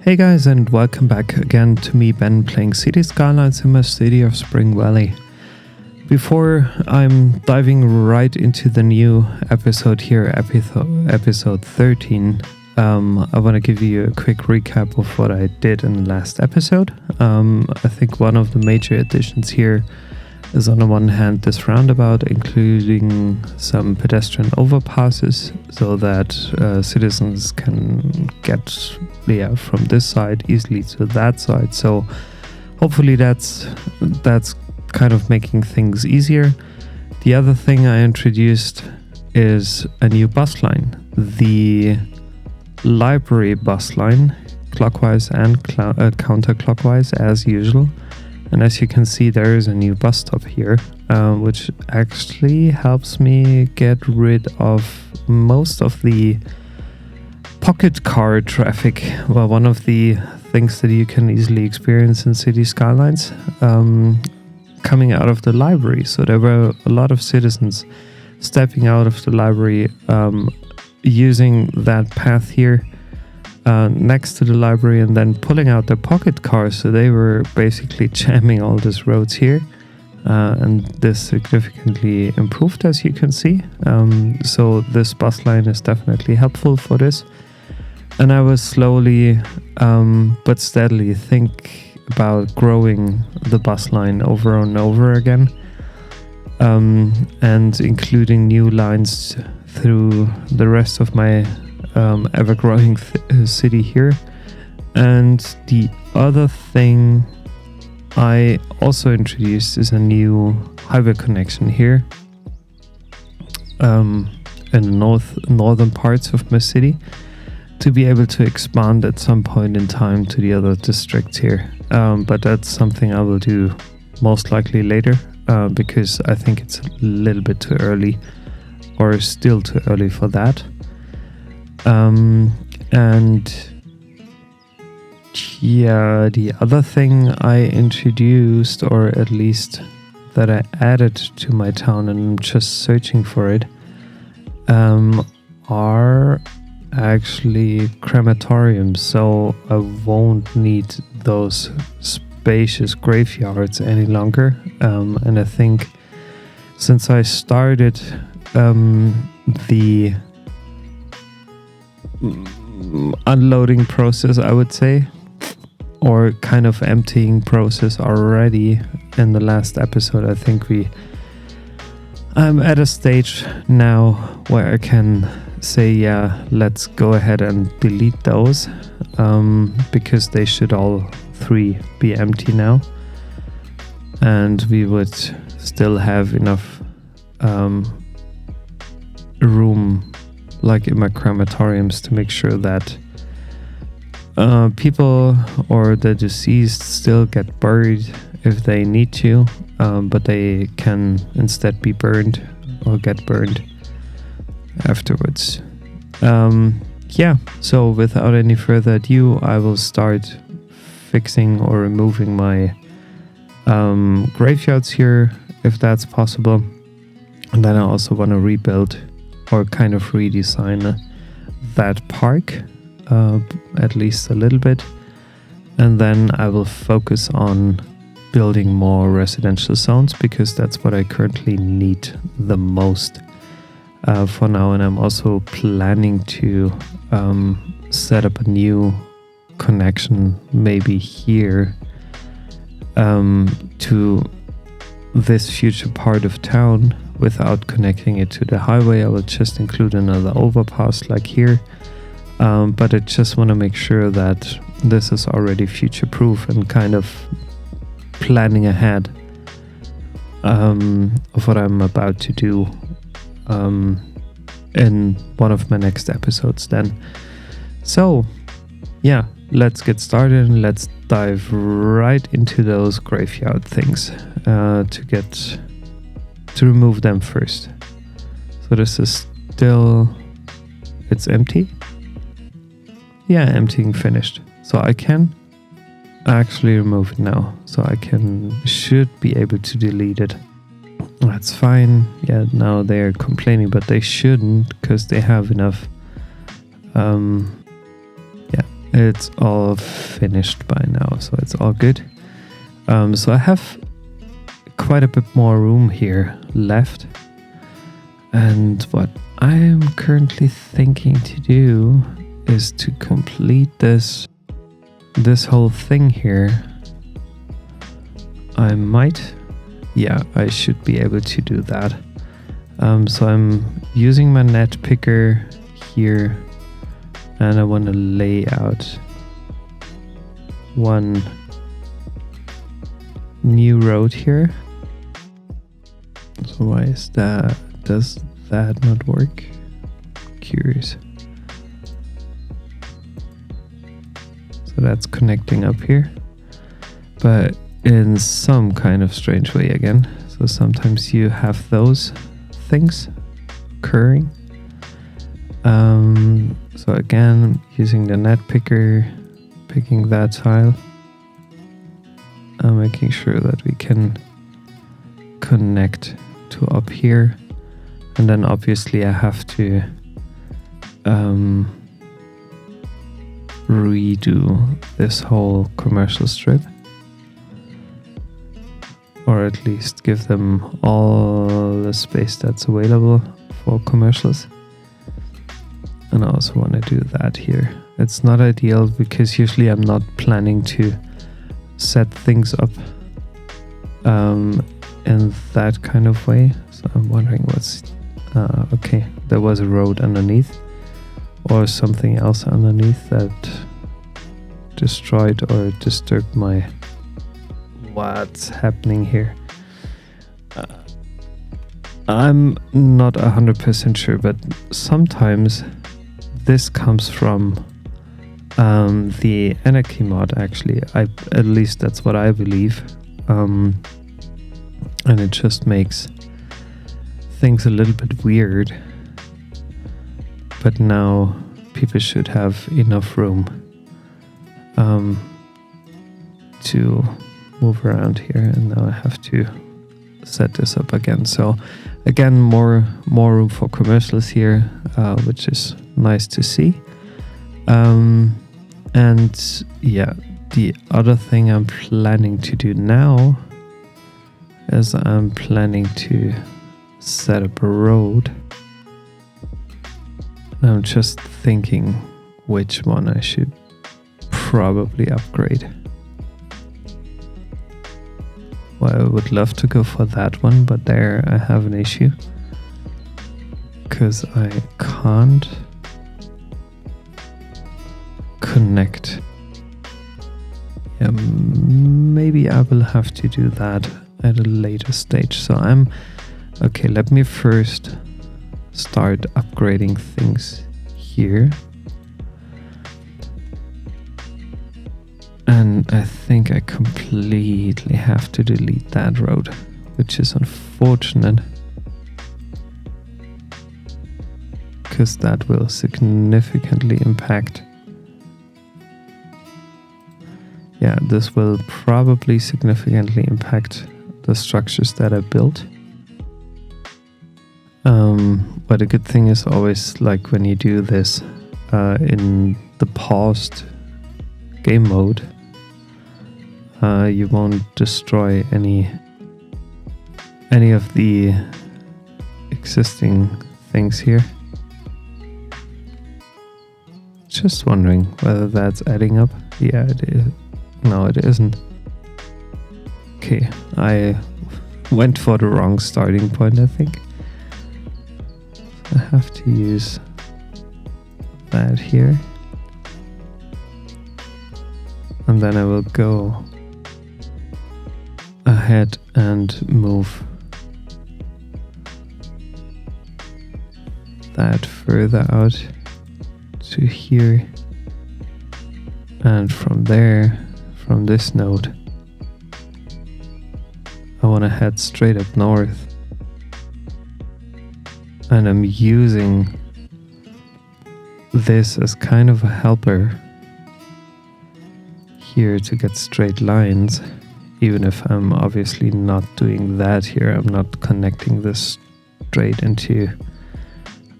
Hey guys, and welcome back again to me, Ben, playing Cities Skylines in my city of Springvalley. Before I'm diving right into the new episode here, episode 13, I want to give you a quick recap of what I did in the last episode. I think one of the major additions here is, on the one hand, this roundabout, including some pedestrian overpasses so that citizens can get from this side easily to that side. So hopefully that's kind of making things easier. The other thing I introduced is a new bus line, the library bus line, clockwise and counterclockwise as usual. And as you can see, there is a new bus stop here, which actually helps me get rid of most of the pocket car traffic. Well, one of the things that you can easily experience in Cities Skylines coming out of the library. So there were a lot of citizens stepping out of the library, using that path here next to the library, and then pulling out their pocket cars. So they were basically jamming all these roads here, and this significantly improved, as you can see. So this bus line is definitely helpful for this. And I was slowly but steadily think about growing the bus line over and over again, and including new lines through the rest of my ever-growing city here. And the other thing I also introduced is a new highway connection here in the northern parts of my city, to be able to expand at some point in time to the other districts here. But that's something I will do most likely later, because I think it's a little bit too early, or still too early for that. And yeah, the other thing I introduced, or at least that I added to my town, and I'm just searching for it, are actually crematoriums. So I won't need those spacious graveyards any longer. And I think since I started the unloading process, I would say, or kind of emptying process already in the last episode, I think I'm at a stage now where I can say, yeah, let's go ahead and delete those, because they should all three be empty now, and we would still have enough room, like in my crematoriums, to make sure that people or the deceased still get buried if they need to, but they can instead be burned or get burned afterwards. So without any further ado, I will start fixing or removing my graveyards here, if that's possible. And then I also want to rebuild or kind of redesign that park, at least a little bit. And then I will focus on building more residential zones, because that's what I currently need the most for now. And I'm also planning to set up a new connection, maybe here, to this future part of town, without connecting it to the highway. I will just include another overpass like here, but I just want to make sure that this is already future proof, and kind of planning ahead of what I'm about to do in one of my next episodes then. So yeah, let's get started, and let's dive right into those graveyard things to remove them first. So this is still, it's empty. Yeah, emptying finished. So I can actually remove it now. So I should be able to delete it. That's fine. Yeah, now they're complaining, but they shouldn't, because they have enough it's all finished by now, so it's all good. So I have quite a bit more room here left, and what I am currently thinking to do is to complete this whole thing here. I should be able to do that. So I'm using my net picker here, and I want to lay out one new road here. So why is that? Does that not work? Curious. So that's connecting up here, but in some kind of strange way again. So sometimes you have those things occurring. So again, using the net picker, picking that tile, making sure that we can connect to up here, and then obviously I have to redo this whole commercial strip, or at least give them all the space that's available for commercials. And I also want to do that here. It's not ideal because usually I'm not planning to set things up in that kind of way. So I'm wondering what's okay, there was a road underneath or something else underneath that destroyed or disturbed my what's happening here. I'm not 100% sure, but sometimes this comes from the Anarchy mod, actually. At least that's what I believe. And it just makes things a little bit weird. But now people should have enough room to move around here, and now I have to set this up again. So again, more room for commercials here, which is nice to see. And yeah, the other thing I'm planning to do now is I'm planning to set up a road. And I'm just thinking which one I should probably upgrade. Well, I would love to go for that one, but there I have an issue because I can't connect. Yeah, maybe I will have to do that at a later stage. So okay, let me first start upgrading things here. And I think I completely have to delete that road, which is unfortunate, because that will significantly impact. Yeah, this will probably significantly impact the structures that I built. But a good thing is always, like when you do this in the paused game mode, you won't destroy any of the existing things here. Just wondering whether that's adding up. Yeah, it is. No, it isn't. Okay, I went for the wrong starting point, I think. I have to use that here. And then I will go ahead and move that further out to here. And from there, from this node, I want to head straight up north. And I'm using this as kind of a helper here to get straight lines, even if I'm obviously not doing that here. I'm not connecting this straight into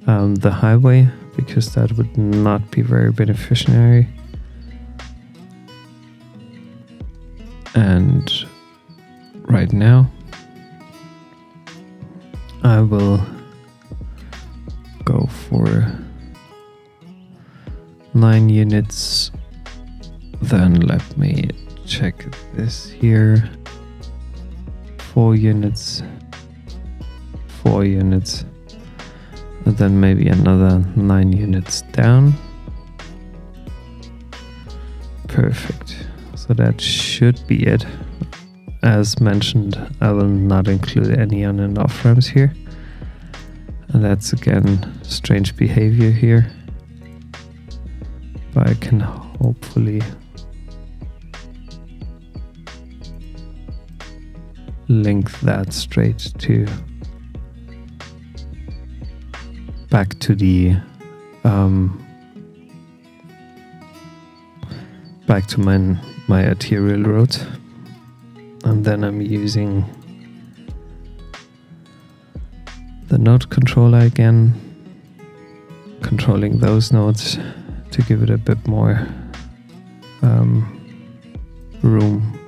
the highway, because that would not be very beneficiary. And right now I will go for 9 units. Then let me check this here. 4 units, 4 units, and then maybe another 9 units down. Perfect. So that should be it. As mentioned, I will not include any on and off ramps here. And that's again strange behavior here. But I can hopefully link that straight to back to the back to my arterial roads. And then I'm using the node controller again, controlling those nodes to give it a bit more room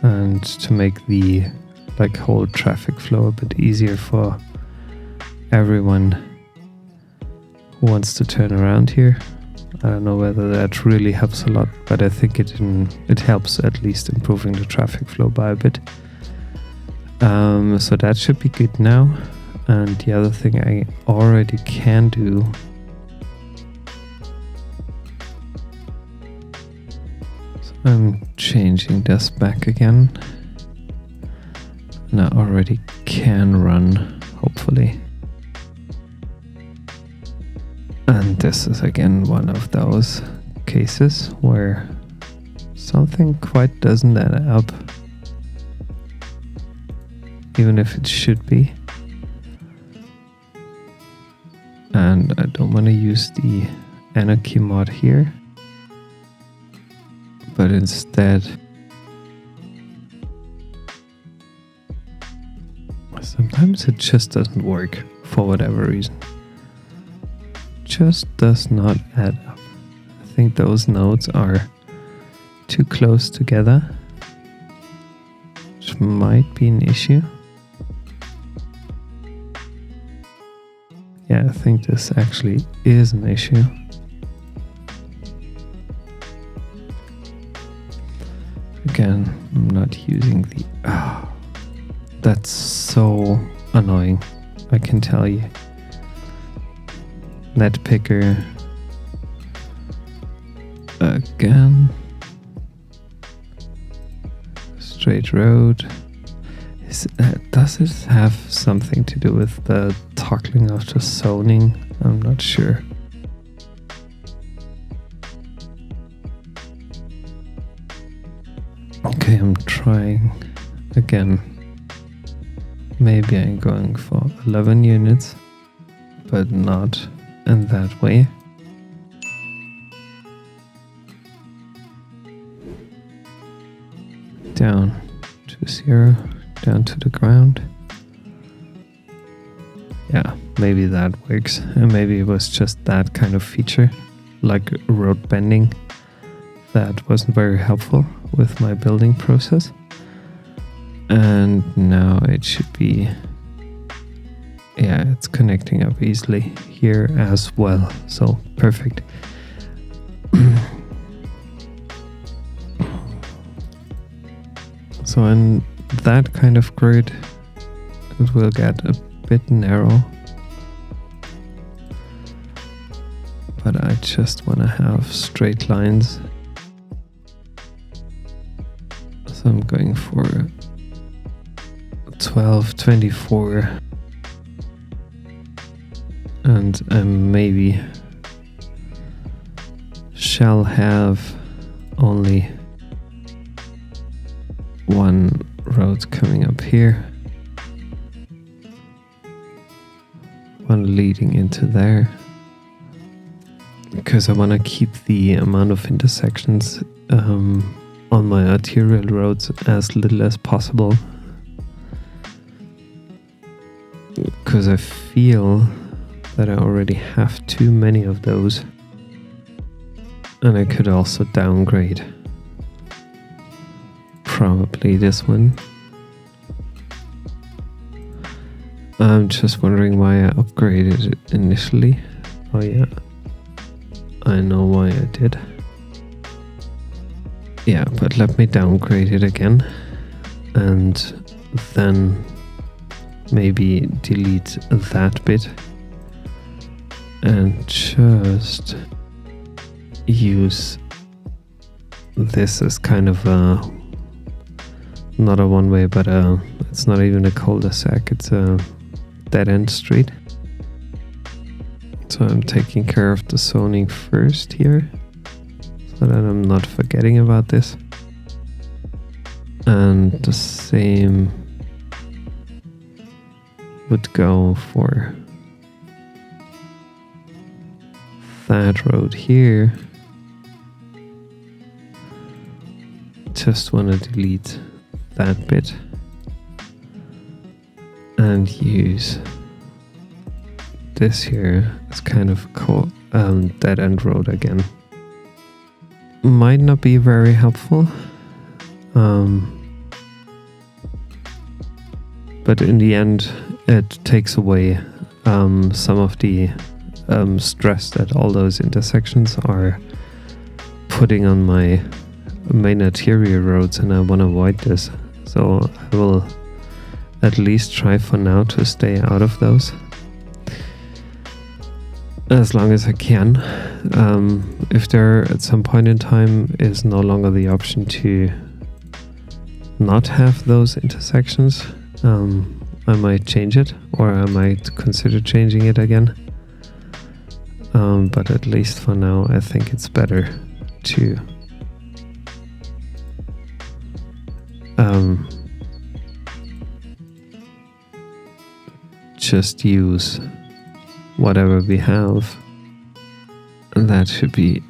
and to make the whole traffic flow a bit easier for everyone who wants to turn around here. I don't know whether that really helps a lot, but I think it helps at least improving the traffic flow by a bit. So that should be good now. And the other thing I already can do I'm changing this back again, and I already can run, hopefully. And this is again one of those cases where something quite doesn't add up, even if it should be. And I don't want to use the anarchy mod here, but instead sometimes it just doesn't work for whatever reason. Just does not add up. I think those nodes are too close together, which might be an issue. Yeah, I think this actually is an issue. Again, I'm not using the... that's so annoying, I can tell you. Net picker. Again. Straight road. Does it have something to do with the toggling of the zoning? I'm not sure. Okay, I'm trying again. Maybe I'm going for 11 units, but not in that way. Down to 0, down to the ground. Yeah, maybe that works. And maybe it was just that kind of feature, like road bending, that wasn't very helpful with my building process. And now it should be, yeah, it's connecting up easily here as well. So perfect. So in that kind of grid, it will get a bit narrow. But I just want to have straight lines. So I'm going for 12, 24. And I maybe shall have only one road coming up here, one leading into there, because I want to keep the amount of intersections on my arterial roads as little as possible, because I feel that I already have too many of those, and I could also downgrade probably this one. I'm just wondering why I upgraded it initially. Oh yeah, I know why I did. Yeah, but let me downgrade it again and then maybe delete that bit and just use this as kind of not a one-way, but it's not even a cul-de-sac, it's a dead-end street. So I'm taking care of the zoning first here, so that I'm not forgetting about this. And the same would go for that road here. Just want to delete that bit and use this here as kind of dead end road again. Might not be very helpful, but in the end it takes away some of the stress that all those intersections are putting on my main arterial roads, and I want to avoid this, so I will at least try for now to stay out of those as long as I can. If there at some point in time is no longer the option to not have those intersections, I might change it, or I might consider changing it again, but at least for now I think it's better to just use whatever we have. And that should be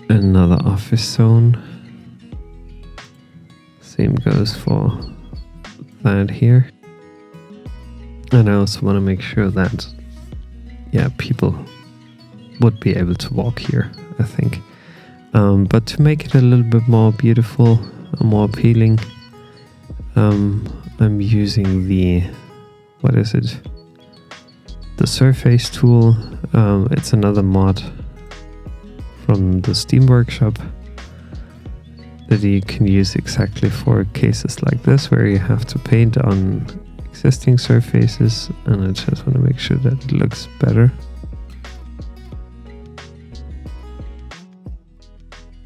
another office zone. Same goes for that here. And I also want to make sure that, yeah, people would be able to walk here, I think. But to make it a little bit more beautiful, more appealing, I'm using the, what is it? The Surface tool. It's another mod from the Steam Workshop that you can use exactly for cases like this, where you have to paint on existing surfaces, and I just want to make sure that it looks better.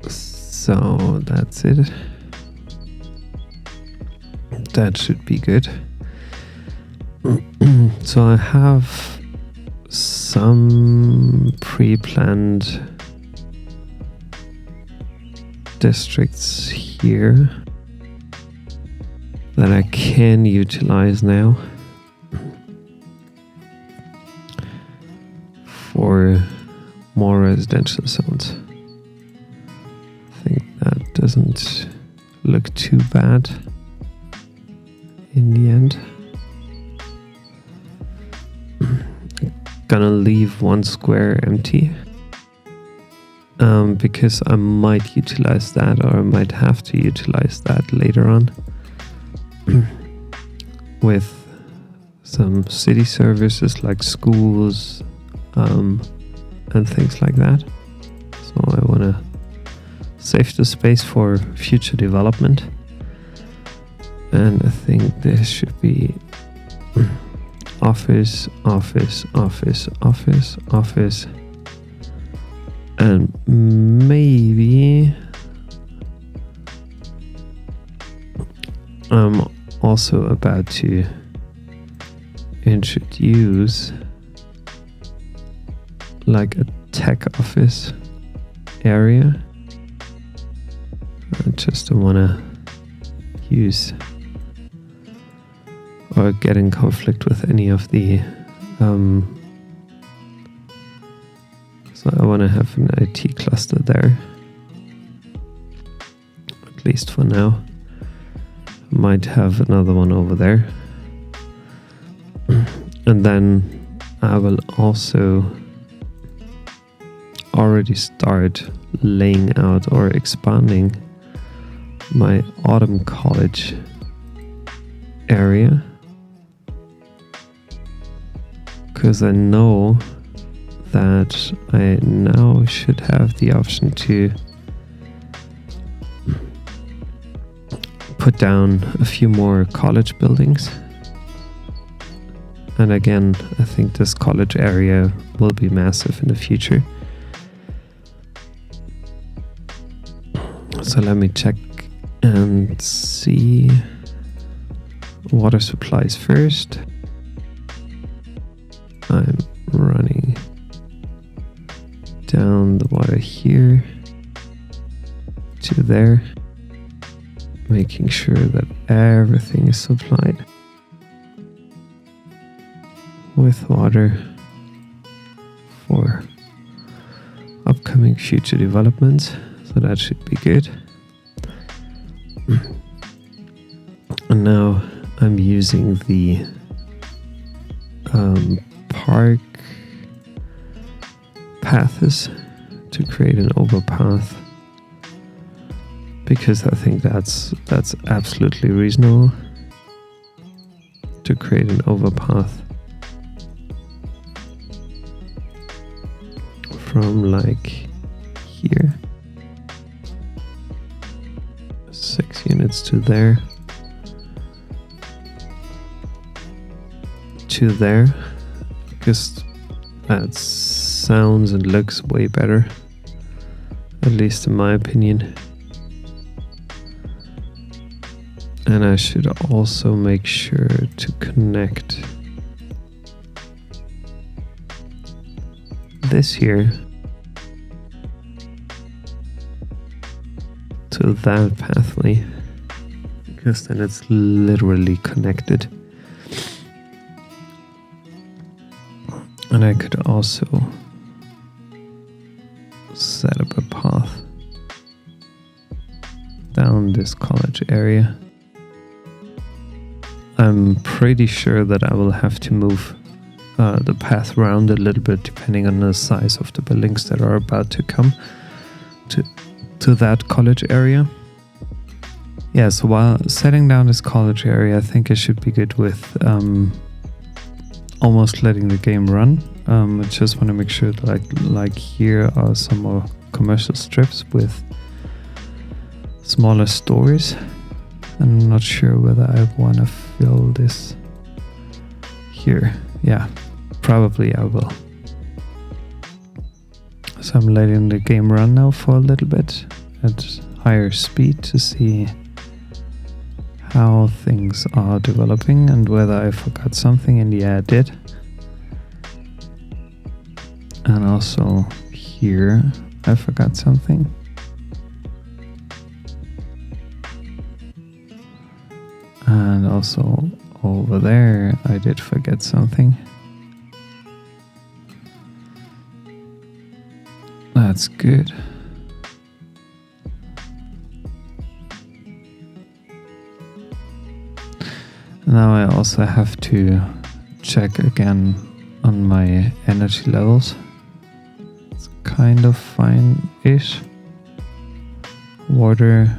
So that's it. That should be good. So I have some pre-planned districts here that I can utilize now for more residential zones. I think that doesn't look too bad in the end. Gonna leave one square empty because I might utilize that, or I might have to utilize that later on with some city services like schools and things like that. So I want to save the space for future development, and I think this should be office, office, office, office, office, and maybe I'm also about to introduce like a tech office area. I just don't want to use or get in conflict with any of the so I want to have an IT cluster there, at least for now. Might have another one over there, and then I will also already start laying out or expanding my autumn college area, because I know that I now should have the option to put down a few more college buildings. And again, I think this college area will be massive in the future. So let me check and see water supplies first. I'm running down the water here to there, making sure that everything is supplied with water for upcoming future developments, so that should be good. And now I'm using the park paths to create an overpass, because I think that's absolutely reasonable to create an overpass from like here, 6 units to there, to there, because that sounds and looks way better, at least in my opinion. And I should also make sure to connect this here to that pathway, because then it's literally connected. And I could also set up a path down this college area. I'm pretty sure that I will have to move the path around a little bit depending on the size of the buildings that are about to come to that college area. Yeah, so while setting down this college area, I think it should be good with almost letting the game run. I just want to make sure that like here are some more commercial strips with smaller stores. I'm not sure whether I want to fill this here. Yeah, probably I will. So I'm letting the game run now for a little bit at higher speed to see how things are developing and whether I forgot something. And yeah, I did. And also here I forgot something. And also over there I did forget something. That's good. Now I also have to check again on my energy levels. It's kind of fine-ish. Water.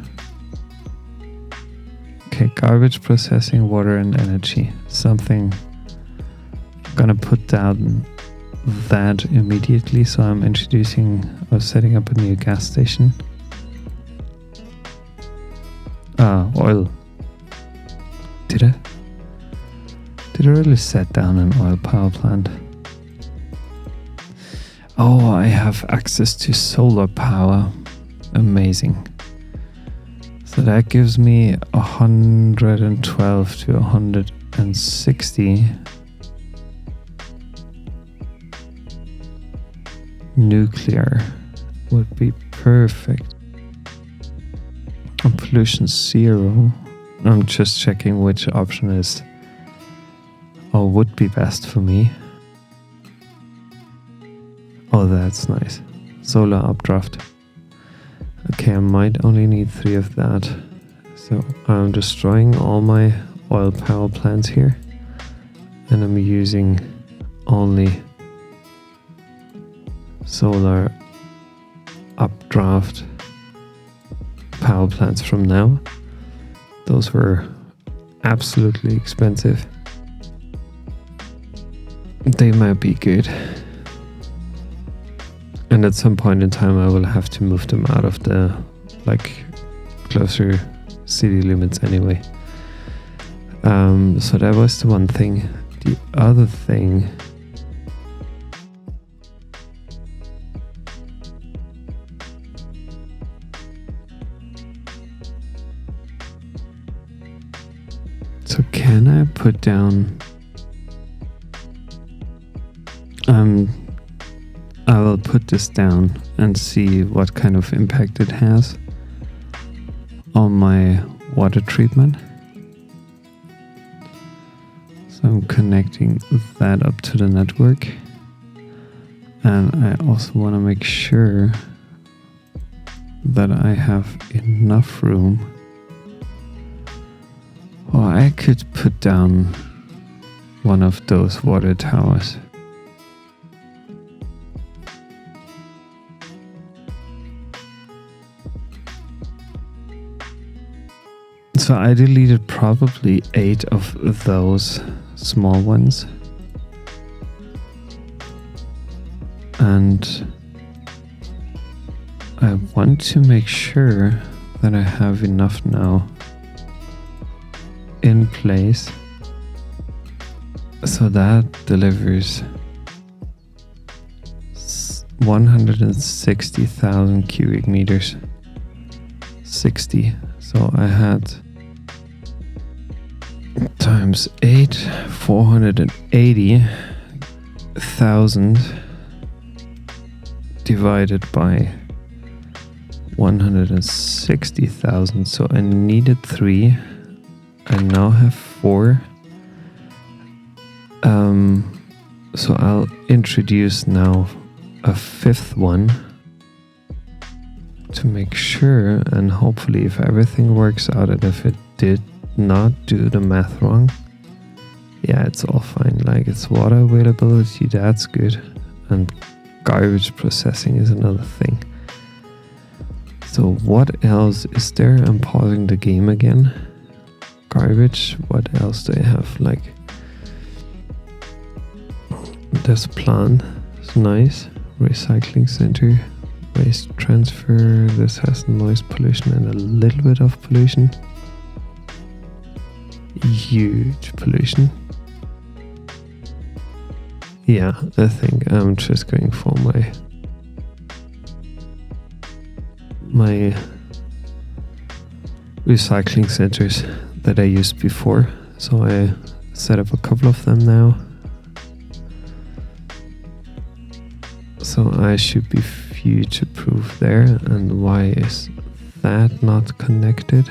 Okay, garbage processing, water and energy. Something. I'm gonna put down that immediately. So I'm introducing or setting up a new gas station. Oil. Did I really set down an oil power plant? Oh, I have access to solar power. Amazing. So that gives me 112 to 160 nuclear would be perfect. And pollution 0. I'm just checking which option is or would be best for me. Oh, that's nice. Solar updraft. Okay, I might only need 3 of that. So I'm destroying all my oil power plants here. And I'm using only solar updraft power plants from now. Those were absolutely expensive. They might be good. And at some point in time I will have to move them out of the closer city limits anyway. So that was the one thing. The other thing, so can I put down, I will put this down and see what kind of impact it has on my water treatment. So I'm connecting that up to the network, and I also want to make sure that I have enough room. Or I could put down one of those water towers. So I deleted probably 8 of those small ones. And I want to make sure that I have enough now in place. So that delivers 160,000 cubic meters. 60. So I had times 8, 480,000 divided by 160,000. So I needed 3. I now have 4. So I'll introduce now a 5th one to make sure, and hopefully if everything works out, and if it did not do the math wrong, yeah, it's all fine. Like, it's water availability, that's good, and garbage processing is another thing. So what else is there? I'm pausing the game again. Garbage, what else do I have? Like, this plant is nice. Recycling center, waste transfer. This has noise pollution and a little bit of pollution. Huge pollution. Yeah, I think I'm just going for my recycling centers that I used before. So I set up a couple of them now. So I should be future-proof there. And why is that not connected?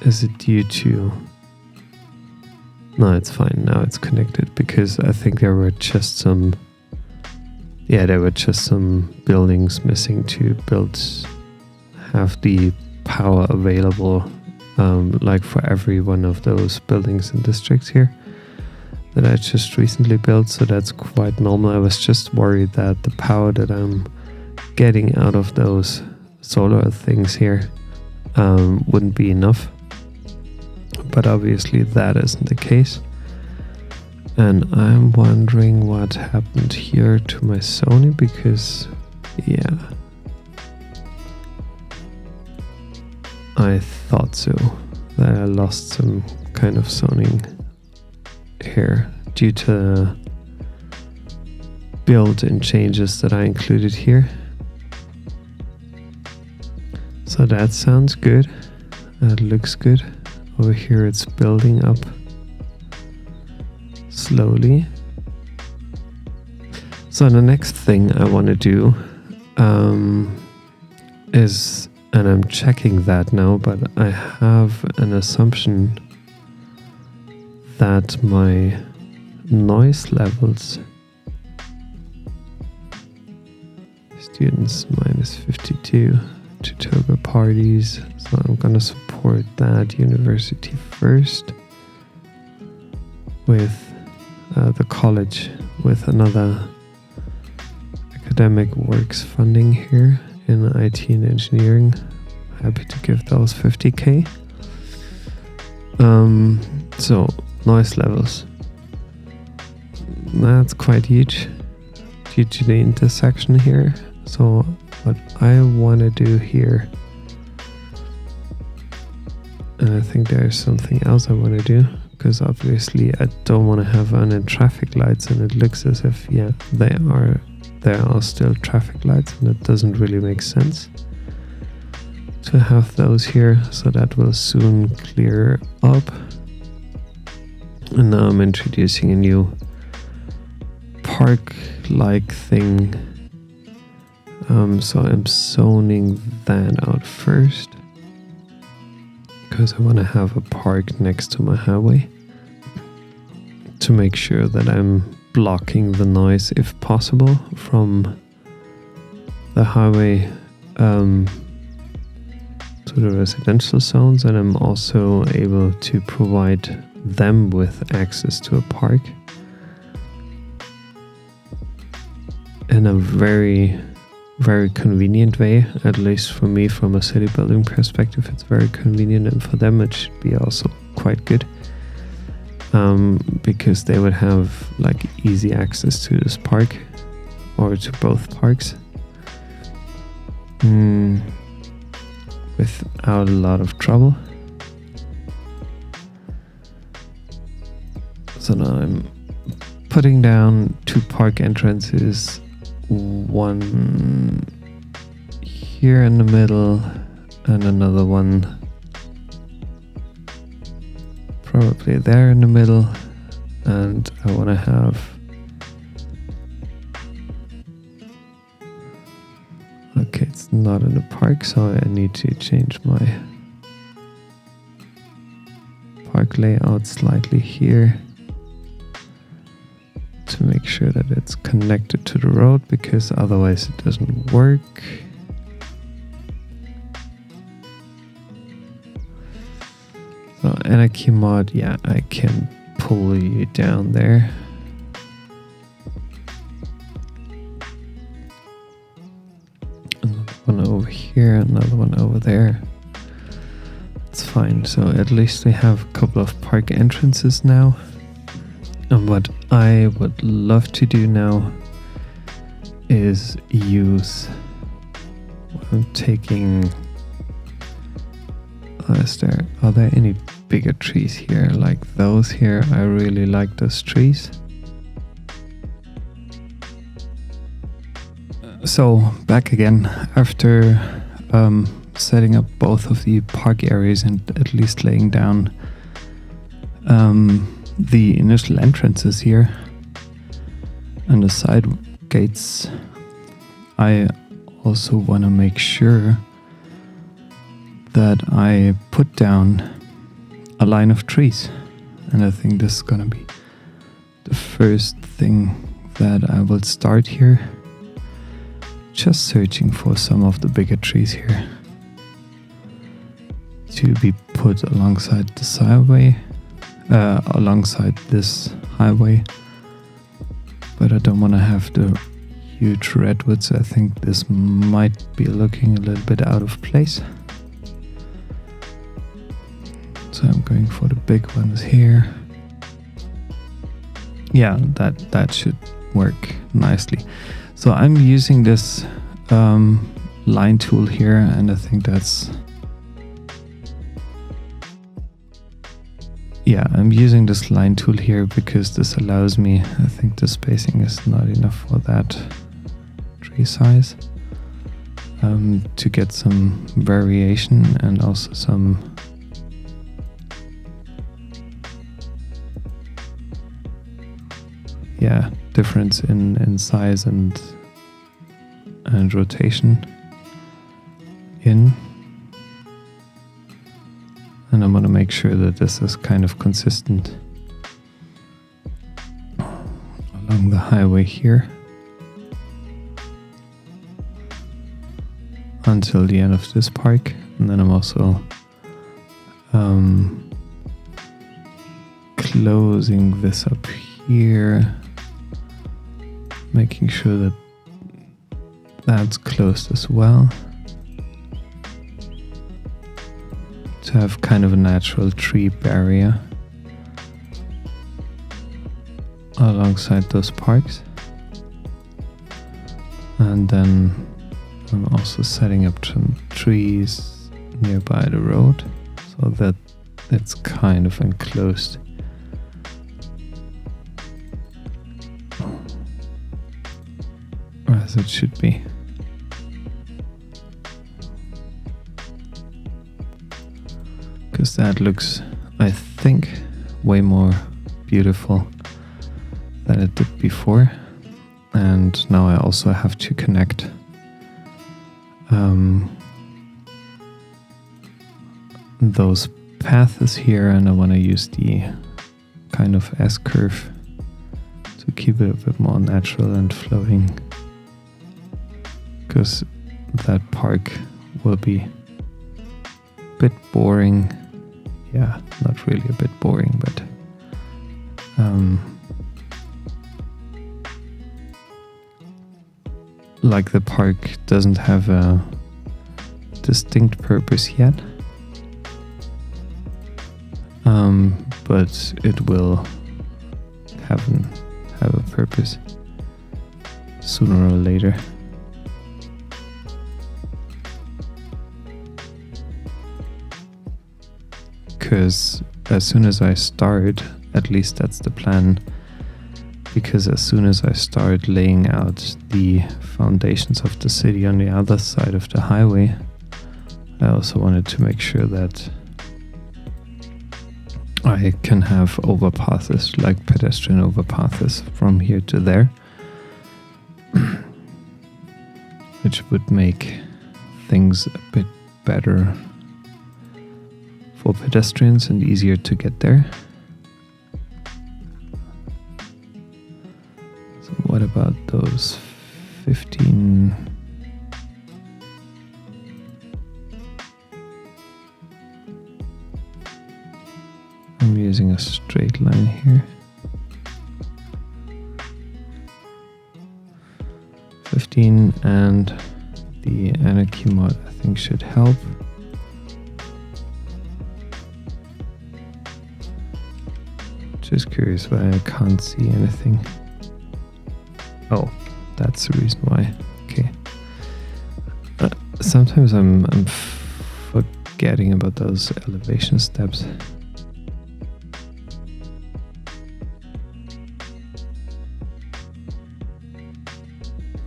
Is it due to... No, it's fine. Now it's connected, because I think there were just some... Yeah, there were just some buildings missing to have the power available, like for every one of those buildings and districts here that I just recently built. So that's quite normal. I was just worried that the power that I'm getting out of those solar things here wouldn't be enough. But obviously that isn't the case. And I'm wondering what happened here to my Sony, because yeah, I thought so, that I lost some kind of zoning here due to built-in changes that I included here. So that sounds good. That looks good. Over here it's building up slowly. So the next thing I want to do is, and I'm checking that now, but I have an assumption that my noise levels, students -52, tutorial parties, so I'm gonna support that university first with the college with another academic works funding here in IT and engineering. Happy to give those 50k. So noise levels. That's quite huge due to the intersection here. So what I want to do here, and I think there's something else I want to do, because obviously I don't want to have running traffic lights and it looks as if, yeah, there are still traffic lights, and it doesn't really make sense to have those here. So that will soon clear up. And now I'm introducing a new park-like thing. So I'm zoning that out first, because I want to have a park next to my highway to make sure that I'm blocking the noise, if possible, from the highway to the residential zones, and I'm also able to provide them with access to a park in a very, very convenient way. At least for me, from a city building perspective, it's very convenient, and for them it should be also quite good, because they would have like easy access to this park, or to both parks, without a lot of trouble. So now I'm putting down 2 park entrances, one here in the middle and another one probably there in the middle, and I want to have okay, it's not in the park, so I need to change my park layout slightly here to make sure that it's connected to the road, because otherwise it doesn't work. So anarchy mod, yeah, I can pull you down there. Another one over here, another one over there. It's fine. So at least we have a couple of park entrances now. And what I would love to do now is use, I'm taking, are there any bigger trees here like those here? I really like those trees. So back again after setting up both of the park areas and at least laying down the initial entrances here and the side gates, I also want to make sure that I put down a line of trees, and I think this is gonna be the first thing that I will start here, just searching for some of the bigger trees here to be put alongside this highway, alongside this highway, but I don't want to have the huge redwoods. I think this might be looking a little bit out of place, so I'm going for the big ones here. Yeah, that should work nicely. So I'm using this line tool here, and I think that's, yeah, I'm using this line tool here because this allows me, I think the spacing is not enough for that tree size, to get some variation and also some difference in size and rotation in. And I'm going to make sure that this is kind of consistent along the highway here until the end of this park. And then I'm also closing this up here, making sure that that's closed as well. To have kind of a natural tree barrier alongside those parks. And then I'm also setting up some trees nearby the road so that it's kind of enclosed. As it should be. Because that looks, I think, way more beautiful than it did before. And now I also have to connect those paths here, and I want to use the kind of S-curve to keep it a bit more natural and flowing, because that park will be a bit boring. Yeah, not really a bit boring, but like the park doesn't have a distinct purpose yet, but it will have a purpose sooner or later. Because as soon as I start, at least that's the plan, because as soon as I start laying out the foundations of the city on the other side of the highway, I also wanted to make sure that I can have overpasses, like pedestrian overpasses from here to there, which would make things a bit better for pedestrians and easier to get there. So what about those 15? I'm using a straight line here. 15, and the anarchy mod I think should help. Just curious why I can't see anything. Oh, that's the reason why. Okay. Sometimes I'm forgetting about those elevation steps.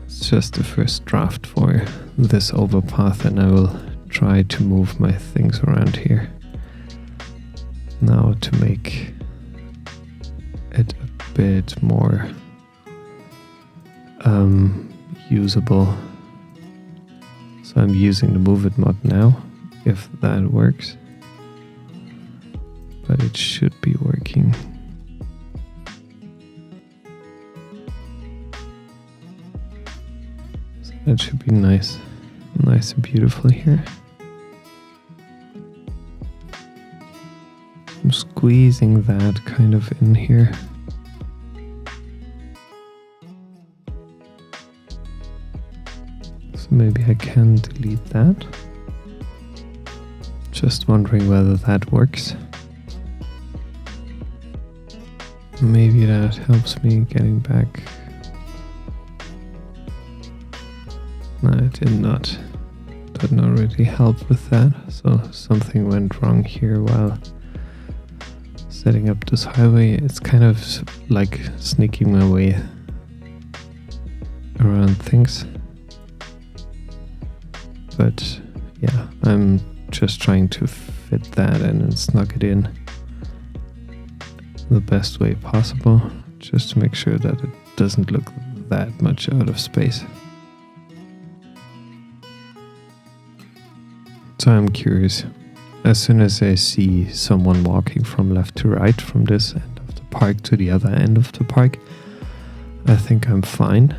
It's just the first draft for this overpath, and I will try to move my things around here now to make it a bit more usable. So I'm using the Move It mod now, if that works, but it should be working. So that should be nice and beautiful here. I'm squeezing that kind of in here. So maybe I can delete that. Just wondering whether that works. Maybe that helps me getting back. No, it did not. Did not really help with that. So something went wrong here while setting up this highway. It's kind of like sneaking my way around things. But yeah, I'm just trying to fit that in and snug it in the best way possible, just to make sure that it doesn't look that much out of space. So I'm curious, as soon as I see someone walking from left to right from this end of the park to the other end of the park, I think I'm fine.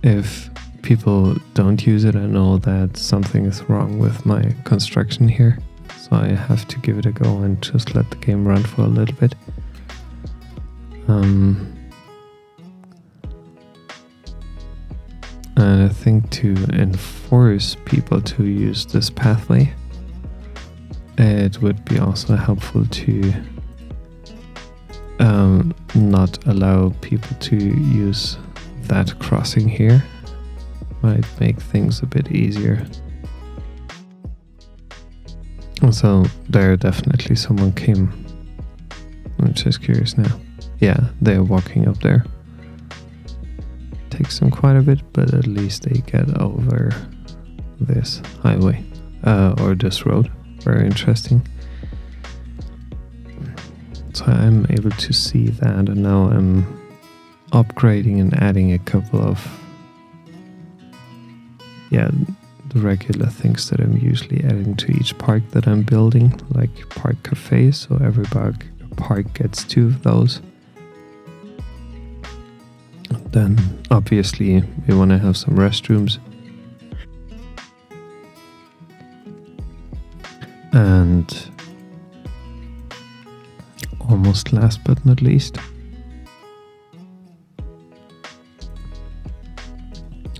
If people don't use it, I know that something is wrong with my construction here, so I have to give it a go and just let the game run for a little bit. And I think to enforce people to use this pathway, it would be also helpful to not allow people to use that crossing here. Might make things a bit easier. So there definitely someone came. I'm just curious now. Yeah, they're walking up there. Takes them quite a bit, but at least they get over this highway or this road. Very interesting. So I'm able to see that, and now I'm upgrading and adding a couple of the regular things that I'm usually adding to each park that I'm building, like park cafes. So every park gets 2 of those. Then obviously we want to have some restrooms. And almost last but not least,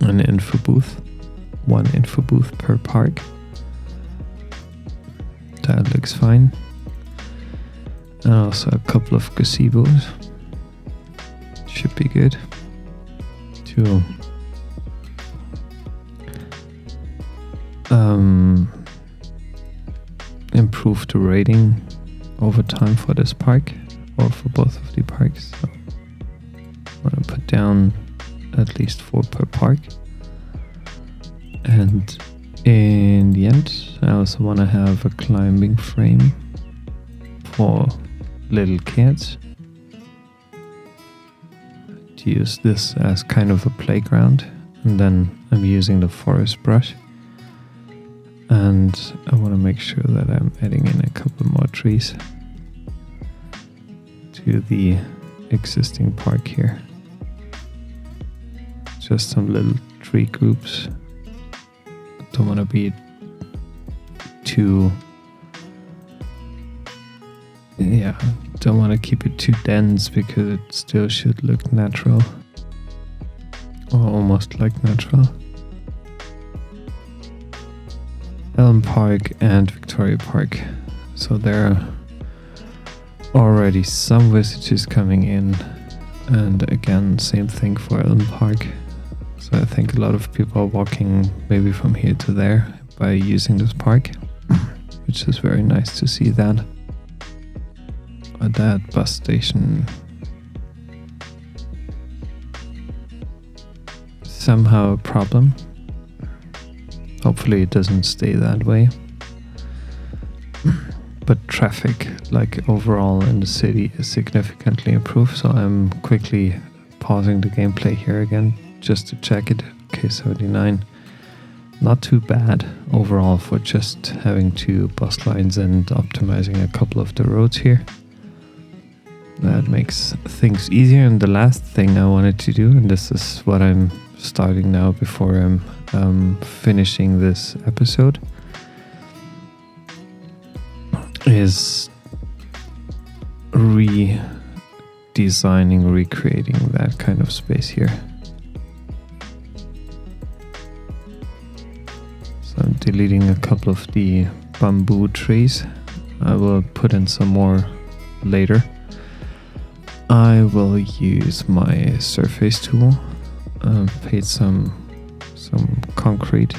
an info booth. 1 info booth per park. That looks fine. And also a couple of gazebos. Should be good to improve the rating over time for this park, or for both of the parks. So I'm going to put down at least 4 per park. And in the end, I also want to have a climbing frame for little kids to use this as kind of a playground. And then I'm using the forest brush, and I want to make sure that I'm adding in a couple more trees to the existing park here. Just some little tree groups. Don't want to be too, don't want to keep it too dense, because it still should look natural, or almost like natural. Elm Park and Victoria Park. So there are already some visitors coming in, and again, same thing for Elm Park. So I think a lot of people are walking maybe from here to there by using this park, which is very nice to see that. But that bus station somehow a problem. Hopefully it doesn't stay that way. But traffic, like overall in the city, is significantly improved. So I'm quickly pausing the gameplay here again, just to check it. Okay, 79. Not too bad overall for just having 2 bus lines and optimizing a couple of the roads here. That makes things easier. And the last thing I wanted to do, and this is what I'm starting now before I'm finishing this episode, is redesigning, recreating that kind of space here. So I'm deleting a couple of the bamboo trees. I will put in some more later. I will use my surface tool, paint some concrete,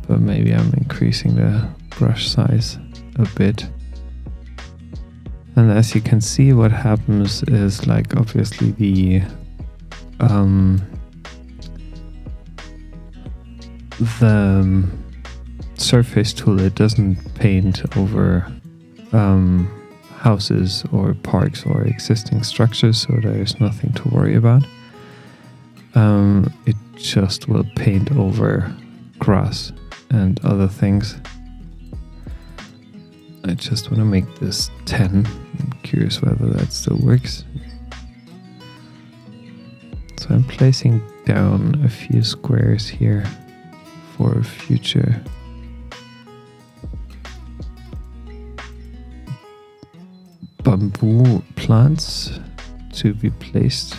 but maybe I'm increasing the brush size a bit. And as you can see, what happens is, like, obviously the surface tool, it doesn't paint over houses or parks or existing structures, so there is nothing to worry about. It just will paint over grass and other things. I just want to make this 10. I'm curious whether that still works. So I'm placing down a few squares here for future bamboo plants to be placed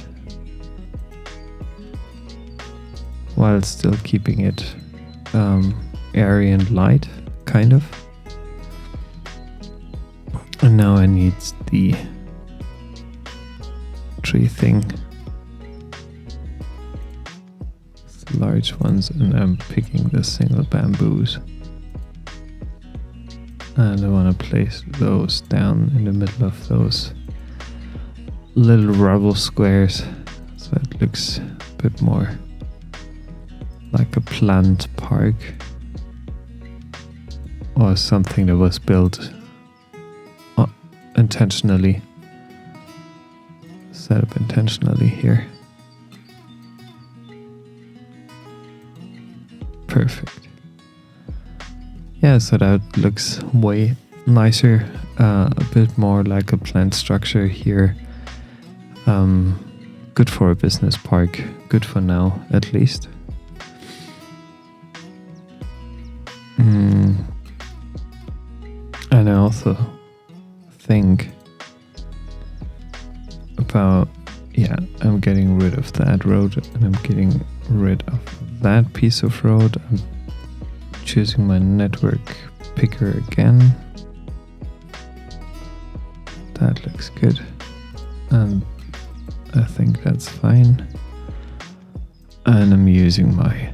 while still keeping it airy and light, kind of. And now I need the tree thing, the large ones, and I'm picking the single bamboos. And I want to place those down in the middle of those little rubble squares, so it looks a bit more like a plant park or something that was built intentionally, set up intentionally here. Perfect. Yeah, so that looks way nicer, a bit more like a plant structure here. Good for a business park, good for now at least. And I also think about, I'm getting rid of that road and I'm getting rid of that piece of road. I'm choosing my network picker again. That looks good. And I think that's fine. And I'm using my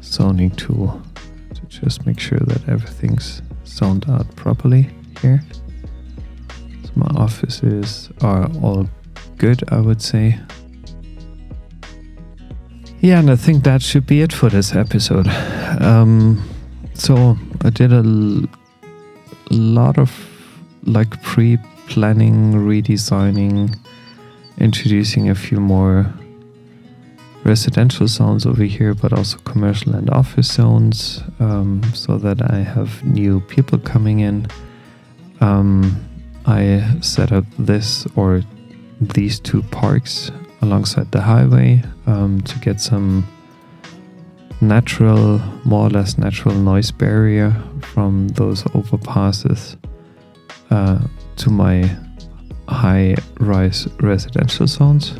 zoning tool to just make sure that everything's zoned out properly here. So my offices are all good, I would say. Yeah, and I think that should be it for this episode. So I did a lot of like pre-planning, redesigning, introducing a few more residential zones over here, but also commercial and office zones, so that I have new people coming in. I set up this or these two parks alongside the highway to get some natural, more or less natural noise barrier from those overpasses to my high-rise residential zones,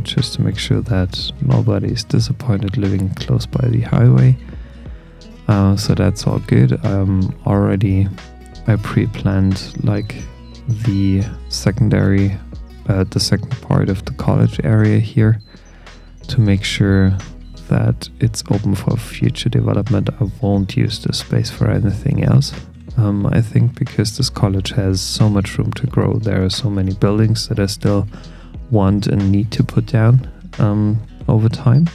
just to make sure that nobody is disappointed living close by the highway. So that's all good. I pre-planned like the second part of the college area here to make sure that it's open for future development. I won't use this space for anything else. I think because this college has so much room to grow, there are so many buildings that I still want and need to put down over time.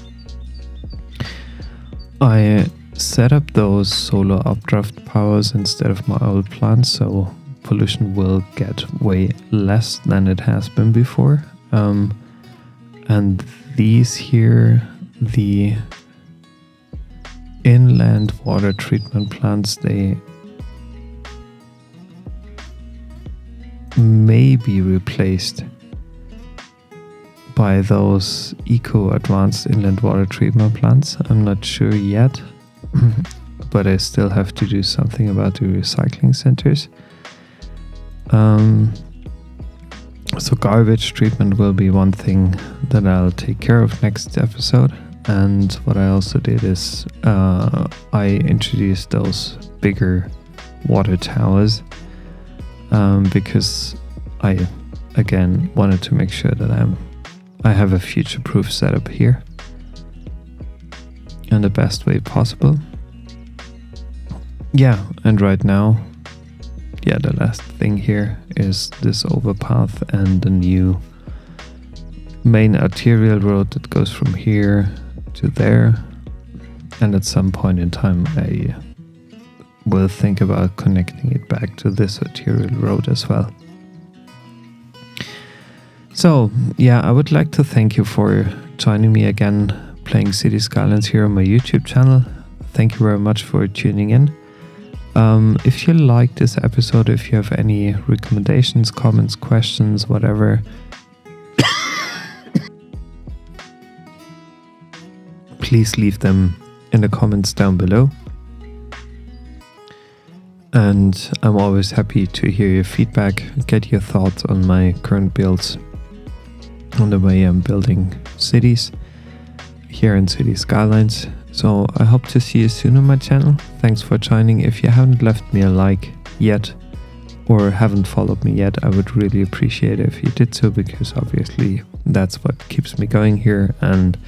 I set up those solar updraft powers instead of my old plants, so pollution will get way less than it has been before. And these here, the inland water treatment plants, they may be replaced by those eco-advanced inland water treatment plants. I'm not sure yet, but I still have to do something about the recycling centers. So garbage treatment will be one thing that I'll take care of next episode. And what I also did is I introduced those bigger water towers because I again wanted to make sure that I have a future-proof setup here in the best way possible. Yeah, and right now, the last thing here is this overpass and the new main arterial road that goes from here to there. And at some point in time, I will think about connecting it back to this arterial road as well. So, I would like to thank you for joining me again playing Cities Skylines here on my YouTube channel. Thank you very much for tuning in. If you like this episode, if you have any recommendations, comments, questions, whatever, please leave them in the comments down below. And I'm always happy to hear your feedback, get your thoughts on my current builds, on the way I'm building cities here in Cities Skylines. So I hope to see you soon on my channel. Thanks for joining. If you haven't left me a like yet or haven't followed me yet, I would really appreciate it if you did so, because obviously that's what keeps me going here, and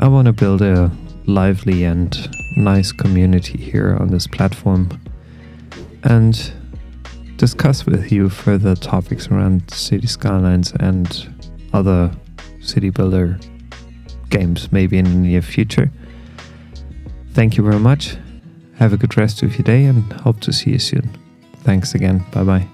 I want to build a lively and nice community here on this platform and discuss with you further topics around City Skylines and other CityBuilder games maybe in the near future. Thank you very much. Have a good rest of your day and hope to see you soon. Thanks again. Bye bye.